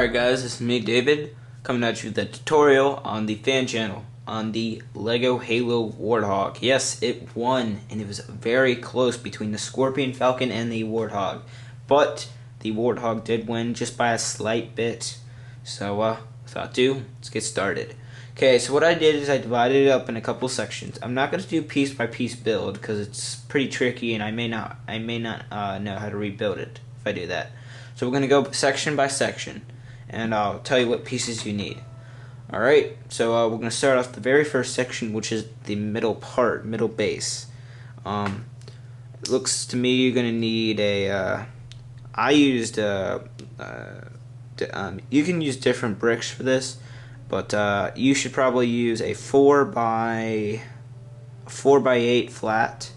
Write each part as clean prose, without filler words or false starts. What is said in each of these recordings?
Alright guys, this is me, David, coming at you with a tutorial on the fan channel on the Lego Halo Warthog. Yes, it won, and it was very close between the Scorpion Falcon and the Warthog. But the Warthog did win just by a slight bit. So, without ado, let's get started. Okay, so what I did is I divided it up in a couple sections. I'm not going to do piece by piece build because it's pretty tricky, and I may not know how to rebuild it if I do that. So we're going to go section by section, and I'll tell you what pieces you need. Alright, so we're going to start off the very first section, which is the middle base. It looks to me you're going to need a, I used, you can use different bricks for this, but you should probably use a 4x8 flat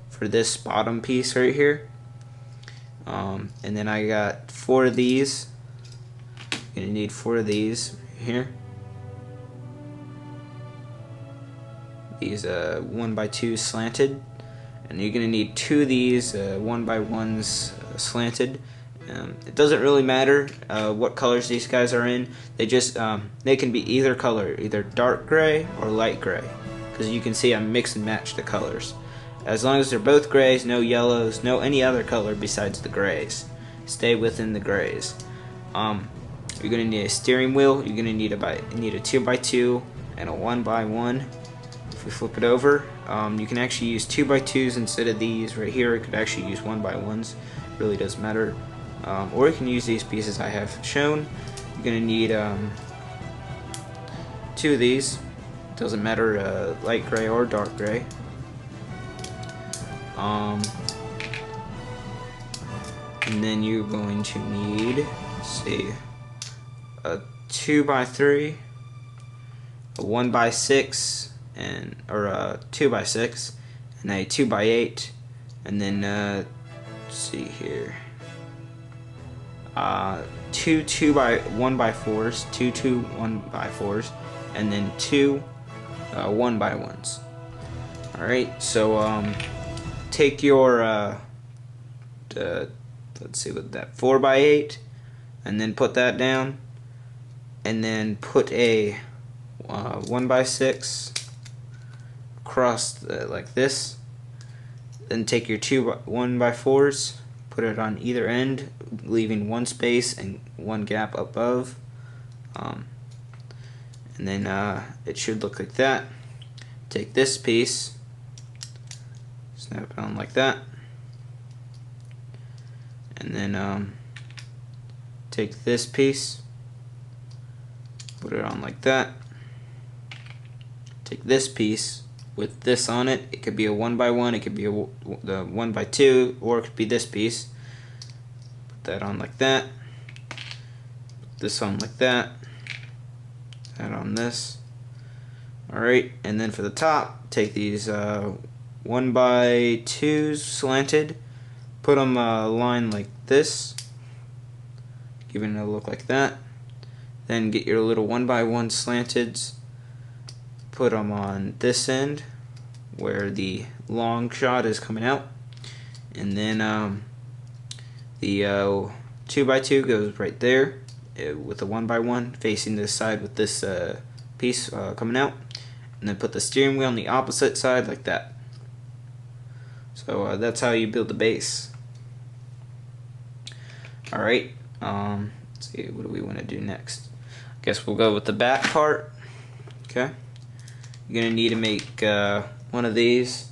for this bottom piece right here. And then I got 4 of these. You're gonna need 4 of these right here. These 1x2 slanted, and you're gonna need 2 of these 1x1s slanted. It doesn't really matter what colors these guys are in. They just they can be either color, either dark gray or light gray, because you can see I mix and match the colors. As long as they're both grays, no yellows, no any other color besides the grays. Stay within the grays. You're gonna need a steering wheel. You're gonna need a 2x2 and a 1x1. If we flip it over, you can actually use 2x2s instead of these right here. You could actually use 1x1s. Really doesn't matter. Or you can use these pieces I have shown. You're gonna need 2 of these. Doesn't matter, light gray or dark gray. And then you're going to need, let's see, a 2x3, a 1x6, or a 2x6, and a 2x8, and then let's see here, 2 1x4s, 2 1x4s, and then 2 1x1s. Alright, so take your let's see, with that 4x8, and then put that down, and then put a 1x6 across like this. Then take your 2 1x4s, put it on either end, leaving 1 space and 1 gap above, and then it should look like that. Take this piece, snap it on like that, and then take this piece, put it on like that. Take this piece with this on it. It could be a 1x1, it could be the 1x2, or it could be this piece. Put that on like that. Put this on like that. That on this. Alright, and then for the top, take these 1x2s slanted, put them a line like this, giving it a look like that. Then get your little 1x1 slanteds, put them on this end where the long shot is coming out, and then the 2x2 goes right there with the 1x1 facing this side with this piece coming out, and then put the steering wheel on the opposite side like that. So that's how you build the base. Alright, let's see, what do we want to do next? I guess we'll go with the back part. Okay, you're gonna need to make one of these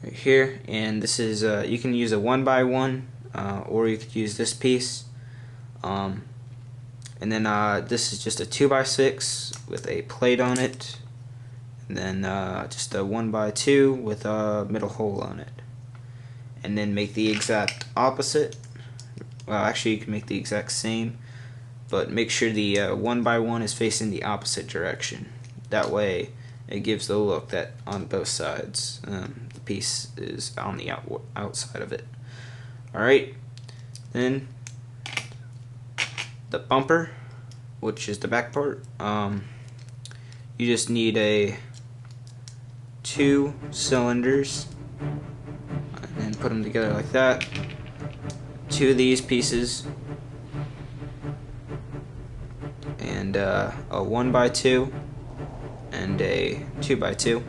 right here, and this is you can use a 1x1, or you could use this piece, and then this is just a 2x6 with a plate on it, and then just a 1x2 with a middle hole on it, and then make the exact opposite. Well, actually you can make the exact same, but make sure the 1x1 is facing the opposite direction. That way it gives the look that on both sides the piece is on the outside of it. Alright, then the bumper, which is the back part, you just need 2 cylinders, and then put them together like that. 2 of these pieces, and a 1x2 and a 2x2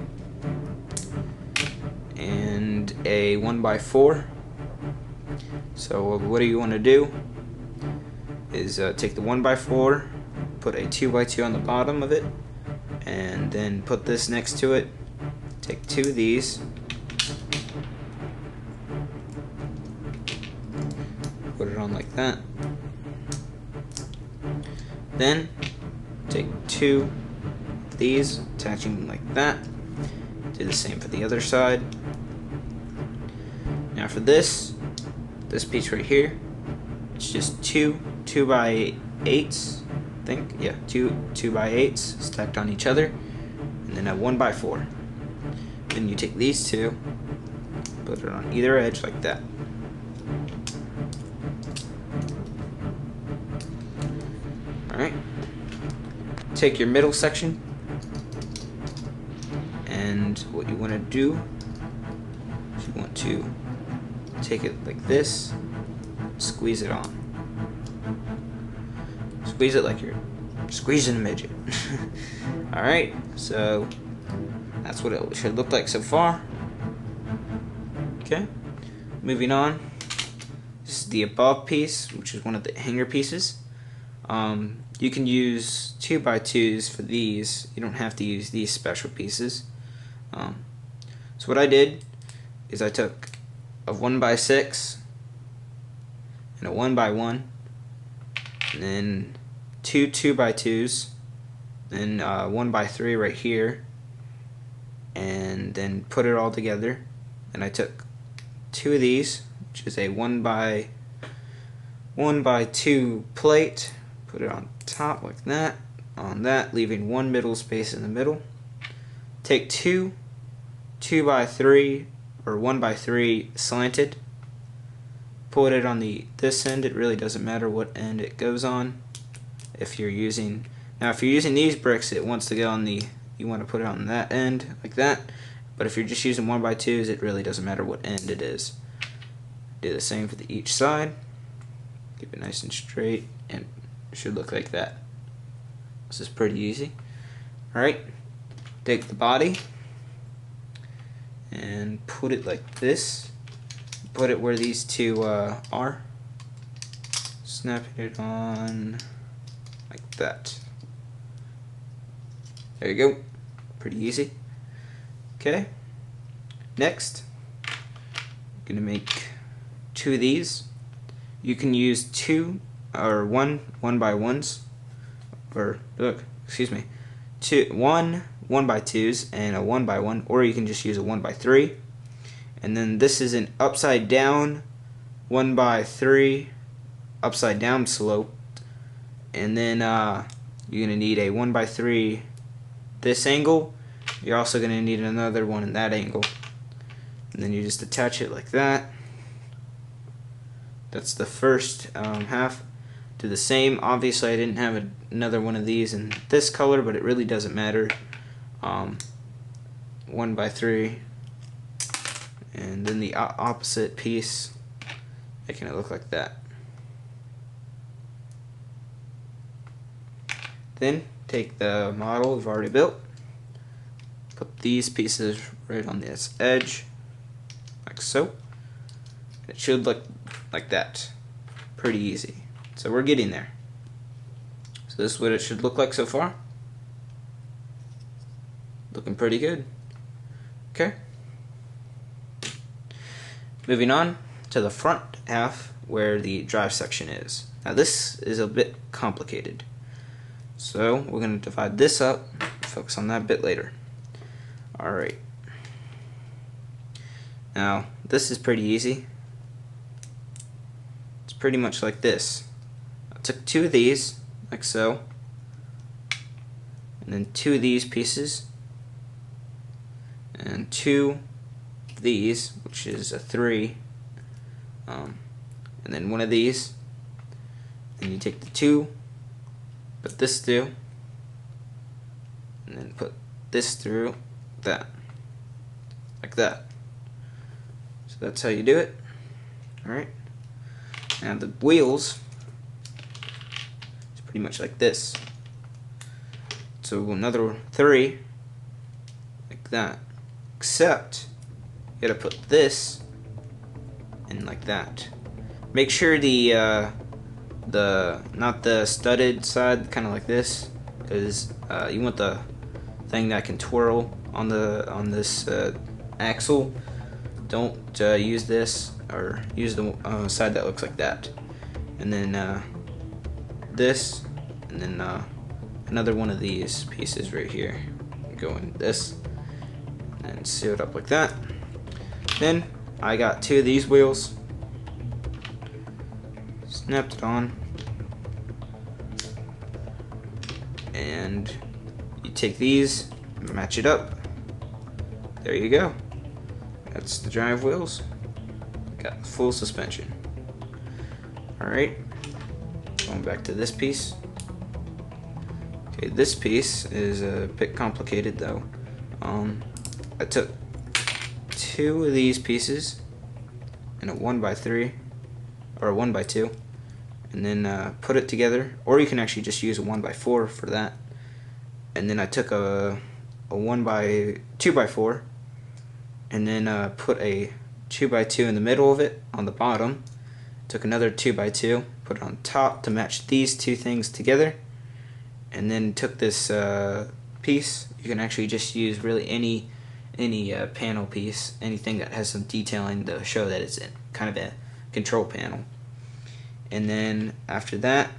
and a 1x4. So what do you want to do is take the 1x4, put a 2x2 on the bottom of it, and then put this next to it. Take two of these, put it on like that. Then take two of these, attaching them like that. Do the same for the other side. Now for this piece right here, it's just two 2x8s, I think. Yeah, two 2x8s stacked on each other, and then a 1x4. Then you take these two, put it on either edge like that. Alright. Take your middle section, and what you want to do is you want to take it like this, squeeze it on. Squeeze it like you're squeezing a midget. Alright, so that's what it should look like so far. Okay, moving on. This is the above piece, which is one of the hanger pieces. You can use 2x2s for these. You don't have to use these special pieces. So what I did is I took a 1x6 and a 1x1, and then two 2x2s, then 1x3 right here, and then put it all together. And I took two of these, which is a 1x2 plate, put it on top like that, on that, leaving one middle space in the middle. Take two 2x3 or 1x3 slanted, put it on this end. It really doesn't matter what end it goes on. If you're using these bricks, it wants to go on you want to put it on that end like that. But if you're just using 1x2s, it really doesn't matter what end it is. Do the same for each side. Keep it nice and straight, and it should look like that. This is pretty easy. Alright, take the body and put it like this. Put it where these two are. Snapping it on like that. There you go. Pretty easy. Okay. Next, I'm gonna make two of these. You can use two or one 1x1s, or one 1x2s and a 1x1, or you can just use a 1x3. And then this is an upside down 1x3 upside down slope, and then you're gonna need a 1x3 this angle. You're also gonna need another one in that angle, and then you just attach it like that. That's the first half. Do the same. Obviously I didn't have another one of these in this color, but it really doesn't matter. 1x3, and then the opposite piece, making it look like that. Then take the model we've already built, put these pieces right on this edge, like so. It should look like that. Pretty easy. So we're getting there. So this is what it should look like so far. Looking pretty good. Okay. Moving on to the front half where the drive section is. Now this is a bit complicated. So we're going to divide this up, focus on that a bit later. Alright. Now this is pretty easy. It's pretty much like this. I took two of these, like so, and then two of these pieces, and two of these, which is a 3, and then one of these. And you take the two, put this through, and then put this through that, like that. So that's how you do it. Alright. Now the wheels, it's pretty much like this. So another 3, like that. Except you gotta put this in like that. Make sure the not the studded side, kind of like this, because you want the thing that can twirl on this axle. Don't use this, or use the side that looks like that. And then this, and then another one of these pieces right here. Go in this, and seal it up like that. Then I got 2 of these wheels. Snapped it on. And you take these, match it up. There you go. That's the drive wheels. Got full suspension. Alright. Going back to this piece. Okay, this piece is a bit complicated though. I took 2 of these pieces and a 1x3 or a 1x2, and then put it together, or you can actually just use a 1x4 for that. And then I took a 2x4 and then put a 2x2 in the middle of it on the bottom. Took another 2x2, put it on top to match these 2 things together, and then took this piece. You can actually just use really any panel piece, anything that has some detailing to show that it's kind of a control panel. And then after that,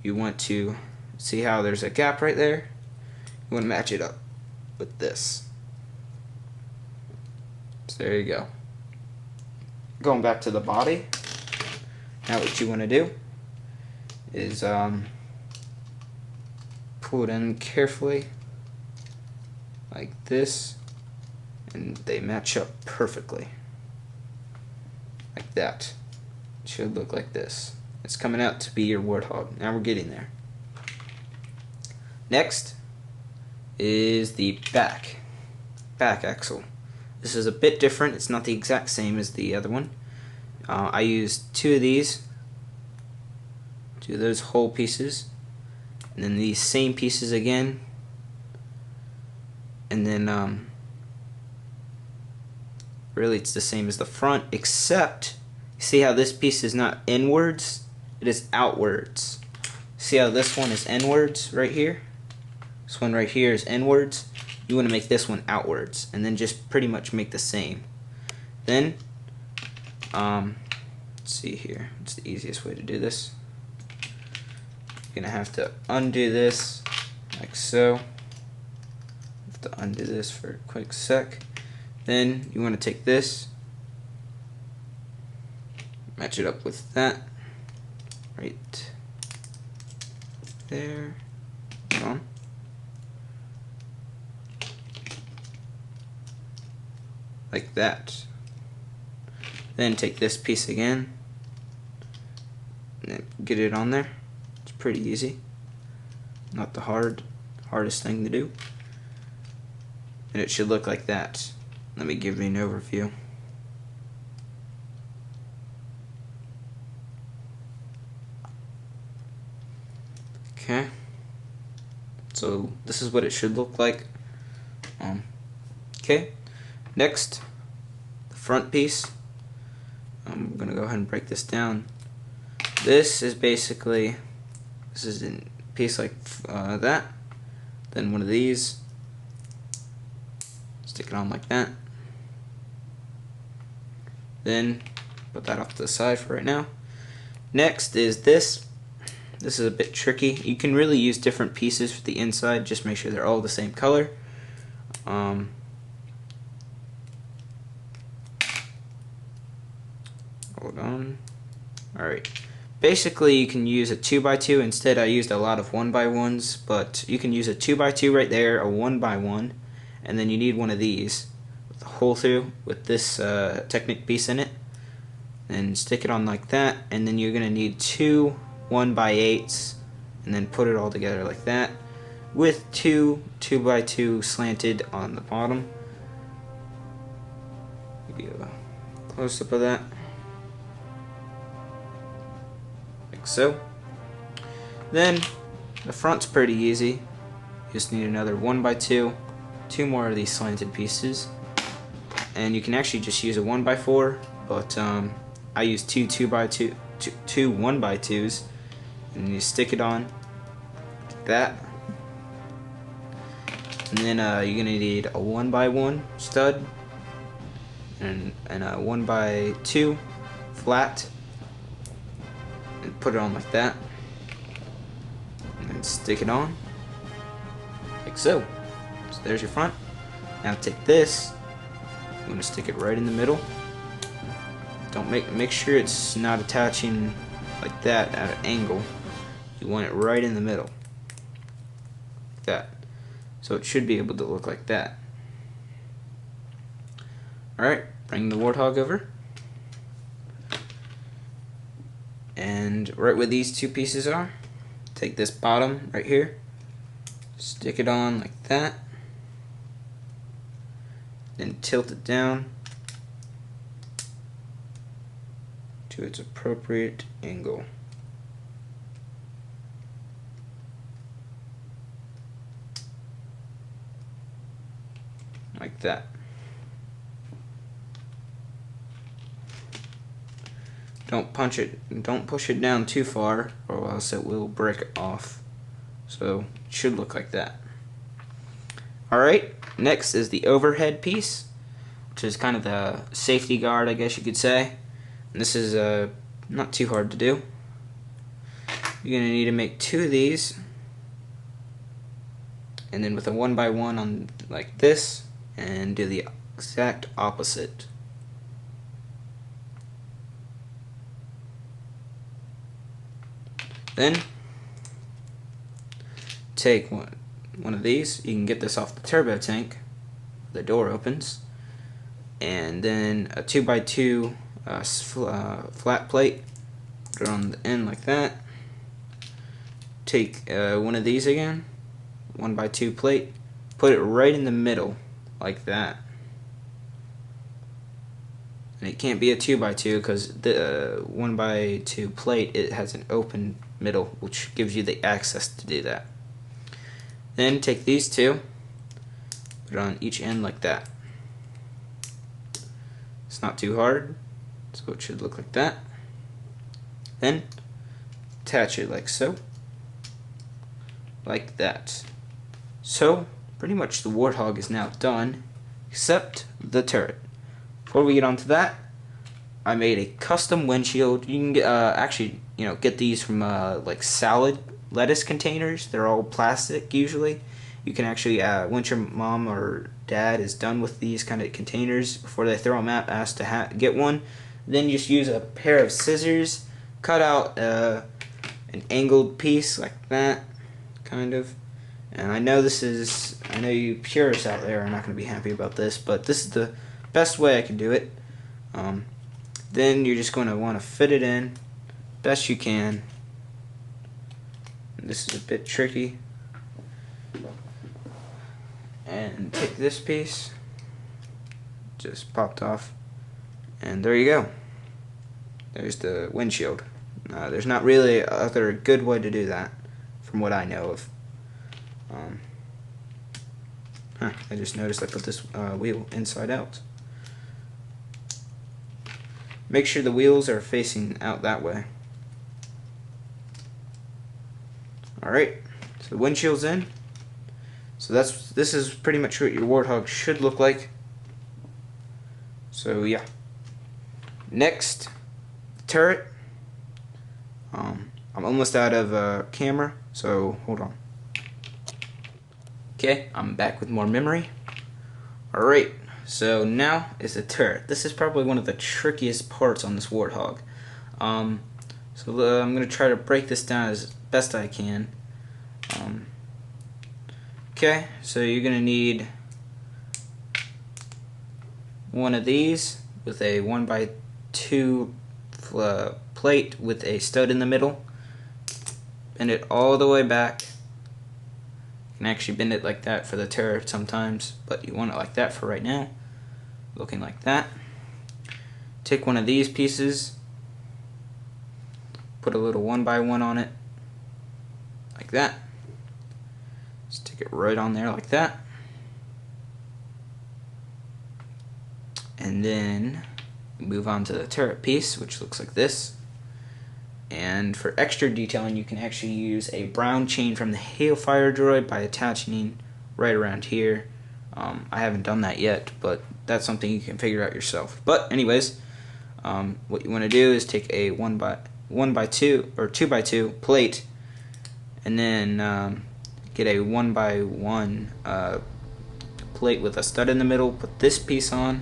you want to see how there's a gap right there. You want to match it up with this. So there you go. Going back to the body, now what you want to do is pull it in carefully like this, and they match up perfectly like that. It should look like this. It's coming out to be your Warthog. Now we're getting there. Next is the back axle. This is a bit different. It's not the exact same as the other one. I used 2 of these, 2 of those whole pieces, and then these same pieces again, and then really it's the same as the front, except you see how this piece is not inwards, it is outwards. See how this one is inwards right here? This one right here is inwards. You want to make this one outwards, and then just pretty much make the same. Then let's see here, what's the easiest way to do this? You're gonna have to undo this like so. Have to undo this for a quick sec. Then you want to take this, match it up with that right there. Hold on. Like that. Then take this piece again and get it on there. It's pretty easy. Not the hardest thing to do. And it should look like that. Let me give you an overview. Okay. So this is what it should look like. Okay. Next, the front piece. I'm gonna go ahead and break this down. This is basically, this is a piece like that. Then one of these. Stick it on like that. Then put that off to the side for right now. Next is this. This is a bit tricky. You can really use different pieces for the inside. Just make sure they're all the same color. Hold on. Alright. Basically, you can use a 2x2. Instead, I used a lot of 1x1s, but you can use a 2x2 right there, a 1x1, and then you need one of these with a hole through with this Technic piece in it, and stick it on like that. And then you're gonna need 2 1x8s, and then put it all together like that, with 2 2x2 slanted on the bottom. Give you a close up of that. So then the front's pretty easy. just need another 1x2, 2 more of these slanted pieces, and you can actually just use a 1x4, but I use two 1x2s, and you stick it on like that. And then you're gonna need a 1x1 stud and a 1x2 flat, and put it on like that, and then stick it on like so. So there's your front. Now take this, I'm gonna stick it right in the middle. Don't make sure it's not attaching like that at an angle. You want it right in the middle, like that. So it should be able to look like that. Alright, bring the Warthog over. And right where these two pieces are, take this bottom right here, stick it on like that, then tilt it down to its appropriate angle. Like that. Don't push it down too far, or else it will break off. So it should look like that. Alright, next is the overhead piece, which is kind of the safety guard, I guess you could say. And this is not too hard to do. You're going to need to make 2 of these, and then with a 1x1 on like this, and do the exact opposite. Then take one of these. You can get this off the turbo tank. The door opens, and then a 2x2 flat plate. Put it on the end like that. Take one of these again, 1x2 plate. Put it right in the middle like that. And it can't be a 2x2 because the 1x2 plate, it has an open middle, which gives you the access to do that. Then take these two, put it on each end like that. It's not too hard, so it should look like that. Then attach it like so, like that. So pretty much the Warthog is now done, except the turret. Before we get onto that, I made a custom windshield. You can get, actually, get these from like salad lettuce containers. They're all plastic usually. You can actually, once your mom or dad is done with these kind of containers, before they throw them out, ask to get one. Then just use a pair of scissors, cut out an angled piece like that, kind of. And I know you purists out there are not going to be happy about this, but this is the best way I can do it. Then you're just going to want to fit it in best you can. This is a bit tricky. And take this piece, just popped off, and there you go. There's the windshield. There's not really other good way to do that, from what I know of. I just noticed I put this wheel inside out. Make sure the wheels are facing out that way. Alright, so the windshield's in. So this is pretty much what your Warthog should look like. So yeah. Next, turret. I'm almost out of camera, so hold on. Okay, I'm back with more memory. Alright, so now is the turret. This is probably one of the trickiest parts on this Warthog. I'm going to try to break this down as best I can. Okay, so you're going to need one of these with a 1x2 plate with a stud in the middle. Bend it all the way back. You can actually bend it like that for the turret sometimes, but you want it like that for right now. Looking like that. Take one of these pieces, put a little 1x1 on it, like that. Stick it right on there like that. And then move on to the turret piece, which looks like this. And for extra detailing, you can actually use a brown chain from the Hailfire droid by attaching right around here. I haven't done that yet, but that's something you can figure out yourself. But anyways, what you want to do is take a 1x2 or 2x2 plate, and then get a 1x1 plate with a stud in the middle. Put this piece on.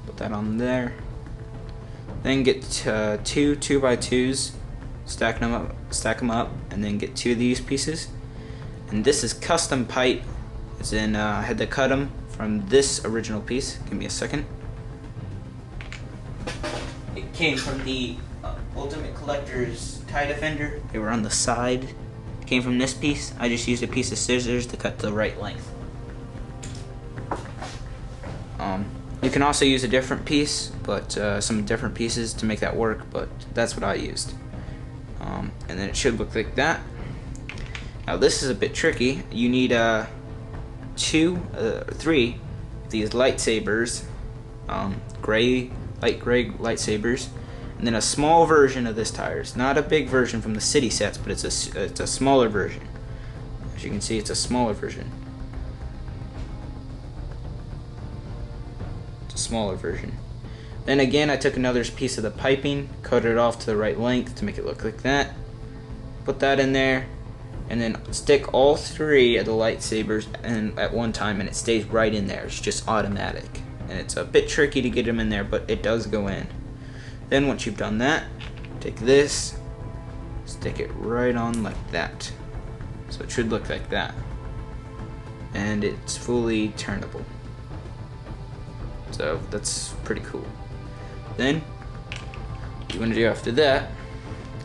Put that on there. Then get two 2x2s, stack them up, and then get 2 of these pieces. And this is custom pipe. As in, I had to cut them from this original piece. Give me a second. It came from the Ultimate Collector's TIE Defender. They were on the side. It came from this piece. I just used a piece of scissors to cut the right length. You can also use a different piece, but some different pieces to make that work, but that's what I used. And then it should look like that. Now this is a bit tricky. You need 3 of these lightsabers, light gray lightsabers, and then a small version of this tire. It's not a big version from the city sets, but it's a smaller version. As you can see, it's a smaller version. Smaller version. Then again, I took another piece of the piping, cut it off to the right length to make it look like that. Put that in there, and then stick all 3 of the lightsabers in at one time, and it stays right in there. It's just automatic, and it's a bit tricky to get them in there, but it does go in. Then once you've done that, take this, stick it right on like that. So it should look like that, and it's fully turnable. So that's pretty cool. Then what you want to do after that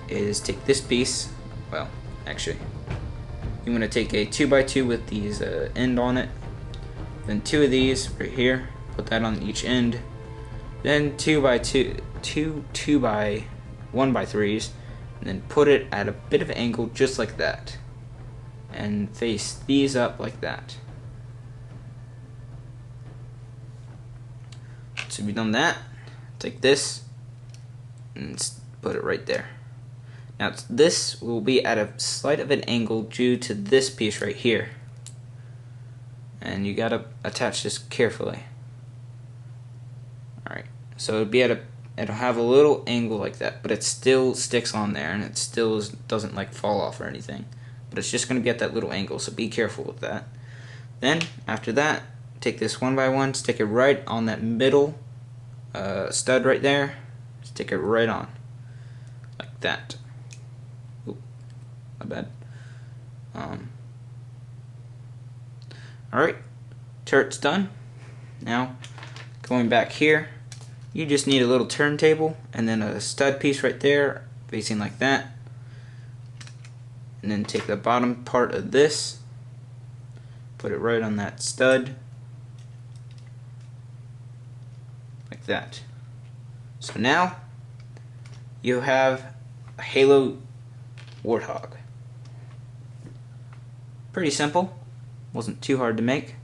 is take this piece. Well, actually, you want to take a 2x2 with these end on it. Then 2 of these right here. Put that on each end. Then 2x2, 1x3s, and then put it at a bit of an angle just like that, and face these up like that. So we've done that. Take this and put it right there. Now this will be at a slight of an angle due to this piece right here, and you gotta attach this carefully. Alright, so it'll have a little angle like that, but it still sticks on there, and it still doesn't like fall off or anything, but it's just gonna be at that little angle, so be careful with that. Then after that, take this 1x1, stick it right on that middle stud right there, stick it right on like that. Oop, my bad. Alright, turret's done. Now going back here, you just need a little turntable and then a stud piece right there facing like that, and then take the bottom part of this, put it right on that stud like that. So now you have a Halo Warthog. Pretty simple, wasn't too hard to make.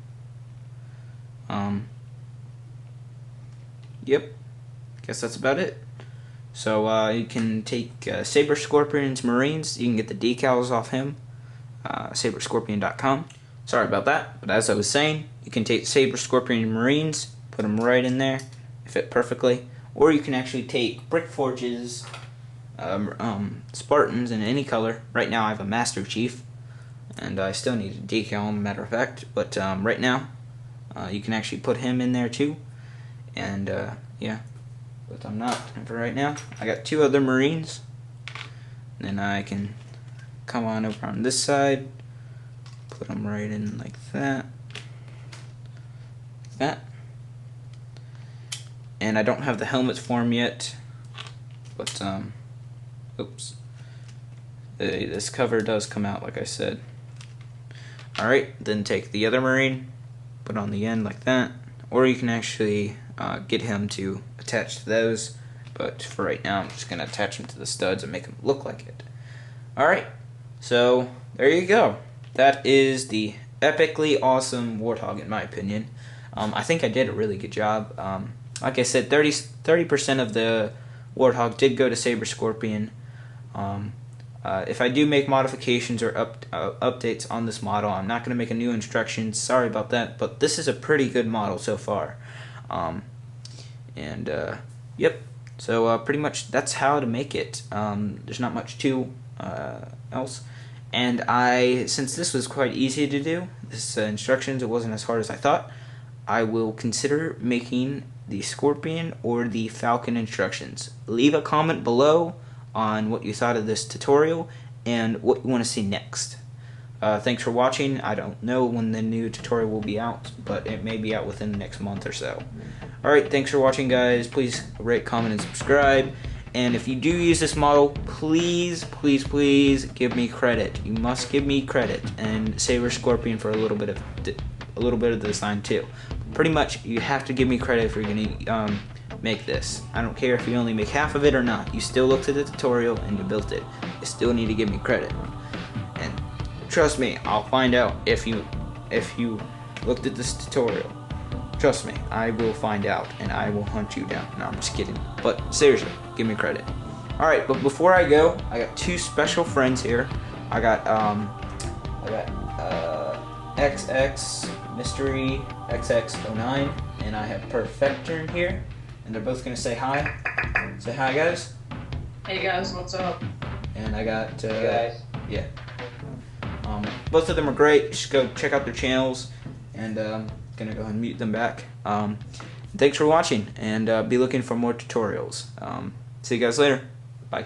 Yep, guess that's about it. So you can take Saber Scorpion's Marines. You can get the decals off him, saberscorpion.com. Sorry about that, but as I was saying, you can take Saber Scorpion Marines, put them right in there, they fit perfectly. Or you can actually take Brickforge's Spartans in any color. Right now I have a Master Chief, and I still need a decal, matter of fact. But right now, you can actually put him in there too. And yeah, but I'm not for right now. I got 2 other Marines. And then I can come on over on this side, put them right in like that. Like that. And I don't have the helmets for him yet, but oops, this cover does come out like I said. Alright, then take the other Marine, put on the end like that, or you can actually get him to attach to those, but for right now I'm just going to attach him to the studs and make him look like it. Alright, so there you go. that is the epically awesome Warthog, in my opinion. I think I did a really good job. Like I said, 30% of the Warthog did go to Saber Scorpion. If I do make modifications or updates on this model, I'm not going to make a new instructions. Sorry about that, but this is a pretty good model so far. Yep. So pretty much that's how to make it. There's not much to else. And since this was quite easy to do, this instructions, it wasn't as hard as I thought, I will consider making the Scorpion or the Falcon instructions. Leave a comment below on what you thought of this tutorial and what you want to see next. Thanks for watching. I don't know when the new tutorial will be out, but it may be out within the next month or so. Alright, thanks for watching, guys. Please rate, comment, and subscribe. And if you do use this model, please, please, please give me credit. You must give me credit, and Saber Scorpion for a little bit of the design too. Pretty much, you have to give me credit if you're gonna make this. I don't care if you only make half of it or not. You still looked at the tutorial and you built it. You still need to give me credit. And trust me, I'll find out if you looked at this tutorial. Trust me, I will find out and I will hunt you down. No, I'm just kidding. But seriously, give me credit. Alright, but before I go, I got two special friends here. I got XX Mystery XX09, and I have Perfector in here, and they're both gonna say hi. Say hi, guys. Hey guys, what's up? And I got hey guys. Yeah. Both of them are great. Just go check out their channels, and gonna go ahead and mute them back. Thanks for watching, and be looking for more tutorials. See you guys later. Bye.